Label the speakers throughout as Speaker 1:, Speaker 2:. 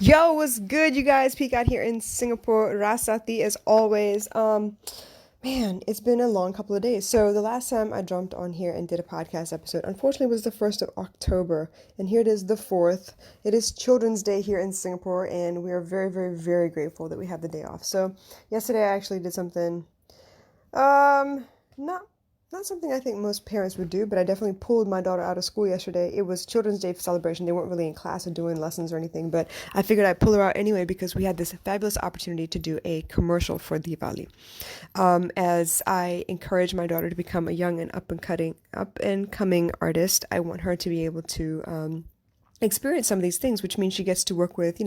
Speaker 1: Yo, what's good, you guys? Peek out here in Singapore. Rasati as always. Man, it's been a long couple of days. So the last time I jumped on here and did a podcast episode, unfortunately, was the 1st of October, and here it is the 4th. It is Children's Day here in Singapore, and we are very, very, very grateful that we have the day off. So yesterday I actually did something not not something I think most parents would do, but I definitely pulled my daughter out of school yesterday. It was Children's Day celebration. They weren't really in class or doing lessons or anything, but I figured I'd pull her out anyway because we had this fabulous opportunity to do a commercial for Diwali. As I encourage my daughter to become a young and up and coming artist, I want her to be able to experience some of these things, which means she gets to work with,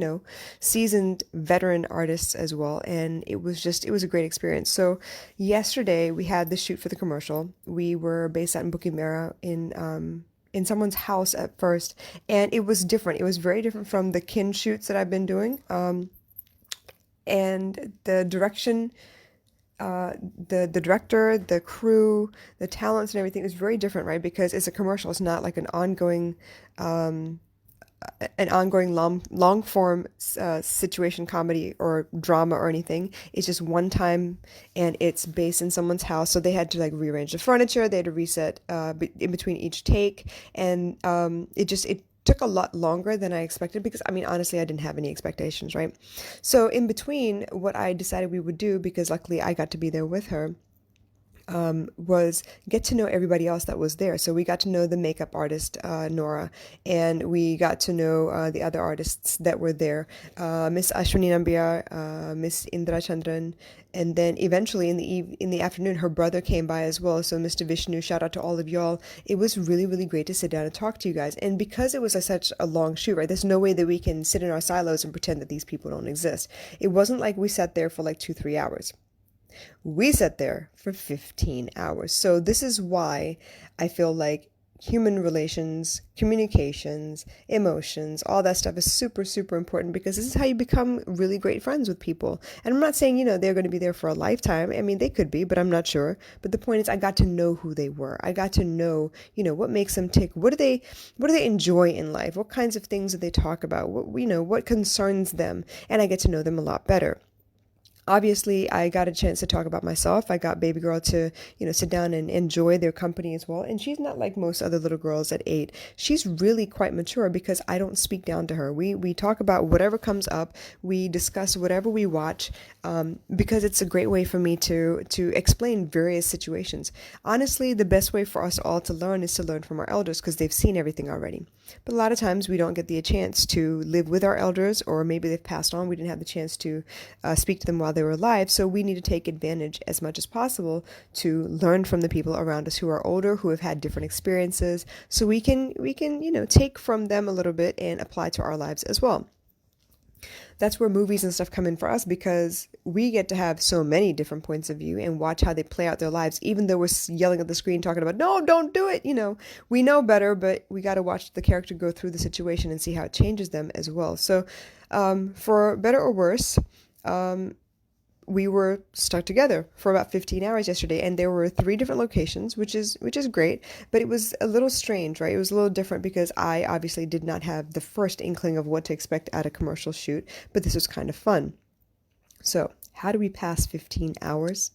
Speaker 1: seasoned veteran artists as well. And it was a great experience. So yesterday we had the shoot for the commercial. We were based out in Bukit Merah in someone's house at first, and it was different. It was very different from the kin shoots that I've been doing. And the direction, the director, the crew, the talents and everything is very different, right? Because it's a commercial. It's not like an ongoing long form situation comedy or drama or anything. It's just one time, and it's based in someone's house, so they had to like rearrange the furniture. They had to reset in between each take, and it took a lot longer than I expected because I mean honestly I didn't have any expectations, right? So in between, what I decided we would do, because luckily I got to be there with her, was get to know everybody else that was there. So we got to know the makeup artist, Nora, and we got to know the other artists that were there, Miss Ashwini Nambiar, Miss Indra Chandran, and then eventually in the afternoon, her brother came by as well. So Mr. Vishnu, shout out to all of y'all. It was really, really great to sit down and talk to you guys. And because it was such a long shoot, right? There's no way that we can sit in our silos and pretend that these people don't exist. It wasn't like we sat there for like 2, 3 hours. We sat there for 15 hours. So this is why I feel like human relations, communications, emotions, all that stuff is super, super important, because this is how you become really great friends with people. And I'm not saying, they're going to be there for a lifetime. I mean, they could be, but I'm not sure. But the point is I got to know who they were. I got to know, what makes them tick. What do they enjoy in life? What kinds of things do they talk about? What concerns them? And I get to know them a lot better. Obviously, I got a chance to talk about myself. I got baby girl to, sit down and enjoy their company as well. And she's not like most other little girls at 8. She's really quite mature because I don't speak down to her. We talk about whatever comes up. We discuss whatever we watch, because it's a great way for me to explain various situations. Honestly, the best way for us all to learn is to learn from our elders because they've seen everything already. But a lot of times we don't get the chance to live with our elders, or maybe they've passed on. We didn't have the chance to speak to them while they were alive. So we need to take advantage as much as possible to learn from the people around us who are older, who have had different experiences, so we can take from them a little bit and apply to our lives as well. That's where movies and stuff come in for us, because we get to have so many different points of view and watch how they play out their lives, even though we're yelling at the screen talking about, no, don't do it. We know better, but we got to watch the character go through the situation and see how it changes them as well. So, for better or worse, we were stuck together for about 15 hours yesterday, and there were 3 different locations, which is great, but it was a little strange, right? It was a little different because I obviously did not have the first inkling of what to expect at a commercial shoot, but this was kind of fun. So how do we pass 15 hours?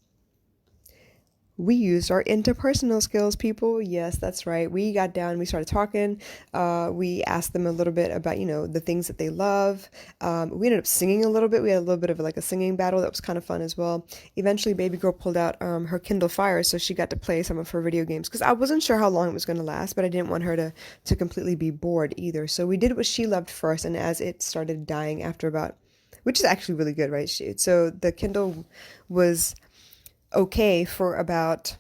Speaker 1: We used our interpersonal skills, people. Yes, that's right. We got down, we started talking. We asked them a little bit about, the things that they love. We ended up singing a little bit. We had a little bit of like a singing battle that was kind of fun as well. Eventually, baby girl pulled out her Kindle Fire, so she got to play some of her video games, because I wasn't sure how long it was going to last, but I didn't want her to completely be bored either. So we did what she loved first, and as it started dying after about, which is actually really good, right? So the Kindle was okay for about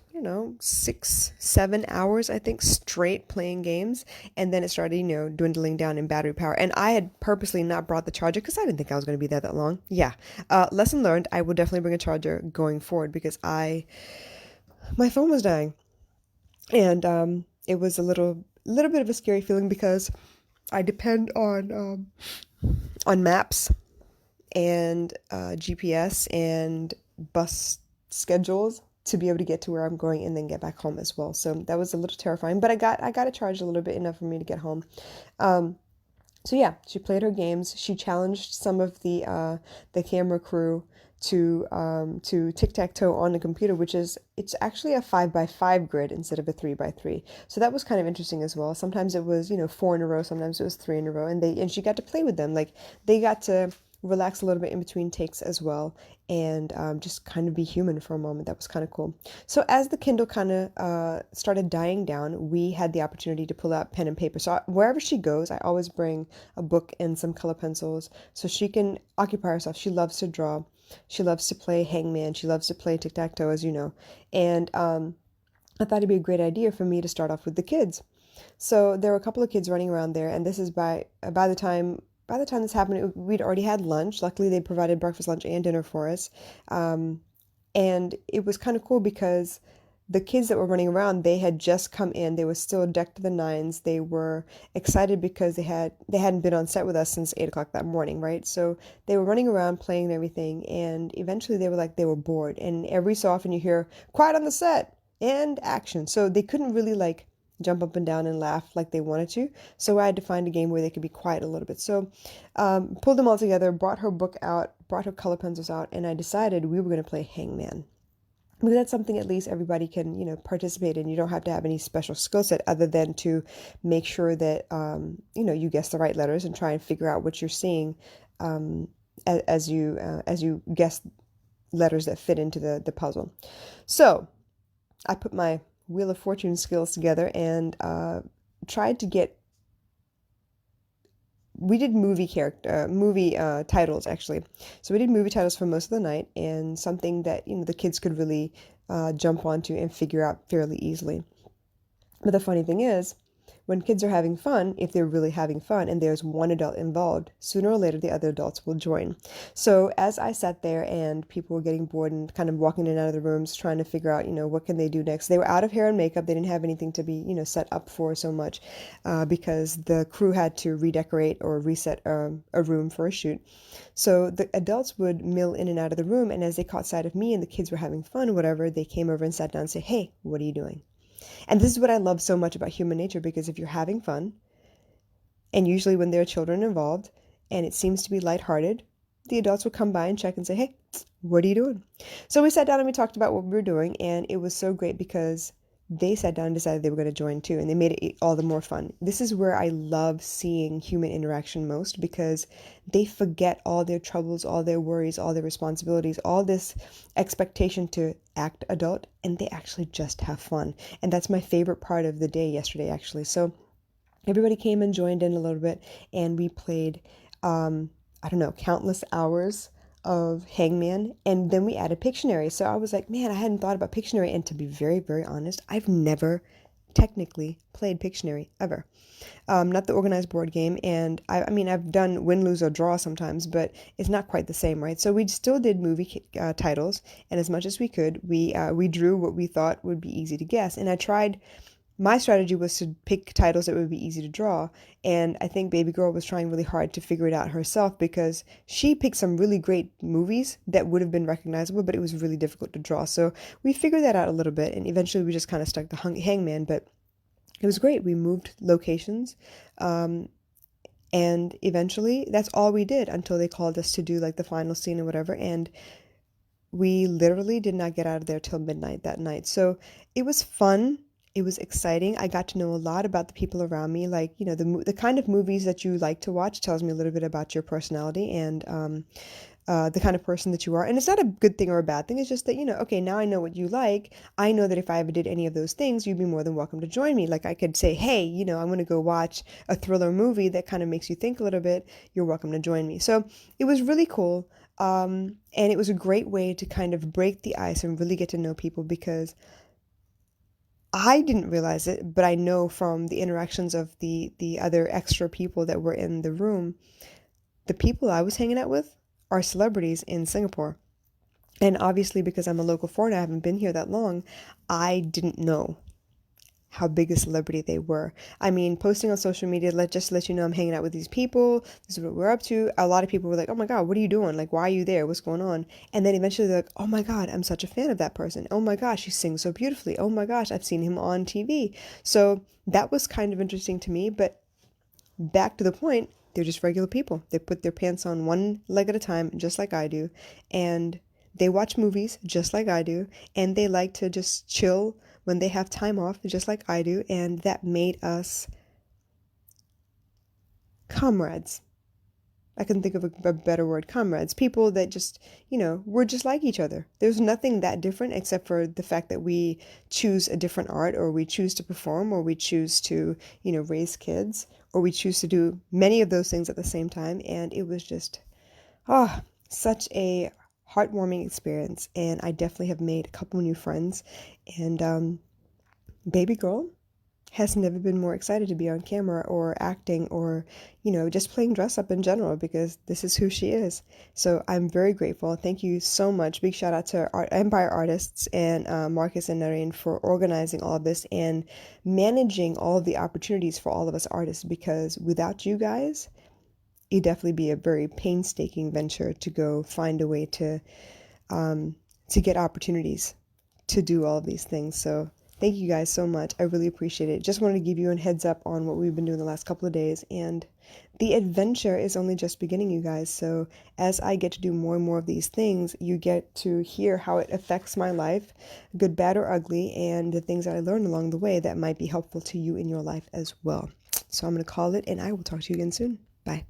Speaker 1: 6, 7 hours, I think, straight playing games, and then it started dwindling down in battery power. And I had purposely not brought the charger because I didn't think I was going to be there that long. Yeah. Lesson learned. I will definitely bring a charger going forward, because my phone was dying, and it was a little bit of a scary feeling, because I depend on maps and GPS and bus schedules to be able to get to where I'm going and then get back home as well. So that was a little terrifying, but I got it charged a little bit, enough for me to get home. Um, So yeah, she played her games. She challenged some of the camera crew to tic-tac-toe on the computer, which is it's actually a 5 by 5 grid instead of a 3 by 3. So that was kind of interesting as well. Sometimes it was, 4 in a row, sometimes it was 3 in a row, and she got to play with them. Like they got to relax a little bit in between takes as well, and just kind of be human for a moment. That was kind of cool. So as the Kindle kind of started dying down, we had the opportunity to pull out pen and paper. So wherever she goes, I always bring a book and some color pencils so she can occupy herself. She loves to draw. She loves to play hangman. She loves to play tic-tac-toe, as you know. And I thought it'd be a great idea for me to start off with the kids. So there were a couple of kids running around there, and this is by the time this happened, we'd already had lunch. Luckily, they provided breakfast, lunch, and dinner for us. Um, and it was kind of cool because the kids that were running around, they had just come in. They were still decked to the nines. They were excited because they hadn't been on set with us since 8 o'clock that morning, right? So they were running around playing and everything, and eventually they were like they were bored. And every so often you hear quiet on the set and action. So they couldn't really like jump up and down and laugh like they wanted to. So I had to find a game where they could be quiet a little bit. So pulled them all together, brought her book out, brought her color pencils out, and I decided we were going to play Hangman. Because that's something at least everybody can, participate in. You don't have to have any special skill set other than to make sure that, you guess the right letters and try and figure out what you're seeing as you guess letters that fit into the puzzle. So I put my Wheel of Fortune skills together and tried to get. We did movie titles actually. So we did movie titles for most of the night, and something that the kids could really jump onto and figure out fairly easily. But the funny thing is, when kids are having fun, if they're really having fun and there's one adult involved, sooner or later the other adults will join. So as I sat there and people were getting bored and kind of walking in and out of the rooms trying to figure out, what can they do next? They were out of hair and makeup. They didn't have anything to be, set up for so much because the crew had to redecorate or reset a room for a shoot. So the adults would mill in and out of the room, and as they caught sight of me and the kids were having fun or whatever, they came over and sat down and said, "Hey, what are you doing?" And this is what I love so much about human nature, because if you're having fun, and usually when there are children involved and it seems to be lighthearted, the adults will come by and check and say, "Hey, what are you doing?" So we sat down and we talked about what we were doing, and it was so great because they sat down and decided they were going to join too, and they made it all the more fun. This is where I love seeing human interaction most, because they forget all their troubles, all their worries, all their responsibilities, all this expectation to act adult, and they actually just have fun. And that's my favorite part of the day yesterday, actually. So everybody came and joined in a little bit, and we played, I don't know, countless hours of Hangman, and then we added Pictionary. So I was like, man, I hadn't thought about Pictionary, and to be very, very honest, I've never technically played Pictionary ever. Not the organized board game, and I mean, I've done win, lose, or draw sometimes, but it's not quite the same, right? So we still did movie titles, and as much as we could, we drew what we thought would be easy to guess, and I tried. My strategy was to pick titles that would be easy to draw, and I think Baby Girl was trying really hard to figure it out herself, because she picked some really great movies that would have been recognizable, but it was really difficult to draw. So we figured that out a little bit, and eventually we just kind of stuck to Hangman, but it was great. We moved locations, and eventually that's all we did until they called us to do like the final scene or whatever, and we literally did not get out of there till midnight that night. So it was fun. It was exciting. I got to know a lot about the people around me. Like, the kind of movies that you like to watch tells me a little bit about your personality and the kind of person that you are. And it's not a good thing or a bad thing. It's just that, okay, now I know what you like. I know that if I ever did any of those things, you'd be more than welcome to join me. Like I could say, hey, I'm going to go watch a thriller movie that kind of makes you think a little bit. You're welcome to join me. So it was really cool. And it was a great way to kind of break the ice and really get to know people, because I didn't realize it, but I know from the interactions of the other extra people that were in the room, the people I was hanging out with are celebrities in Singapore. And obviously, because I'm a local foreigner, I haven't been here that long, I didn't know how big a celebrity they were. I mean, posting on social media, just to let you know I'm hanging out with these people, this is what we're up to. A lot of people were like, "Oh my God, what are you doing? Like, why are you there? What's going on?" And then eventually they're like, "Oh my God, I'm such a fan of that person. Oh my gosh, he sings so beautifully. Oh my gosh, I've seen him on TV." So that was kind of interesting to me, but back to the point, they're just regular people. They put their pants on one leg at a time, just like I do, and they watch movies just like I do, and they like to just chill when they have time off, just like I do, and that made us comrades. I can think of a better word, comrades. People that just, we're just like each other. There's nothing that different except for the fact that we choose a different art, or we choose to perform, or we choose to, raise kids, or we choose to do many of those things at the same time. And it was just, such a heartwarming experience. And I definitely have made a couple new friends. And baby girl has never been more excited to be on camera or acting or, just playing dress up in general, because this is who she is. So I'm very grateful. Thank you so much. Big shout out to Empire Artists and Marcus and Noreen for organizing all of this and managing all of the opportunities for all of us artists, because without you guys, it'd definitely be a very painstaking venture to go find a way to get opportunities to do all of these things. So thank you guys so much. I really appreciate it. Just wanted to give you a heads up on what we've been doing the last couple of days. And the adventure is only just beginning, you guys. So as I get to do more and more of these things, you get to hear how it affects my life, good, bad, or ugly, and the things that I learned along the way that might be helpful to you in your life as well. So I'm going to call it, and I will talk to you again soon. Bye.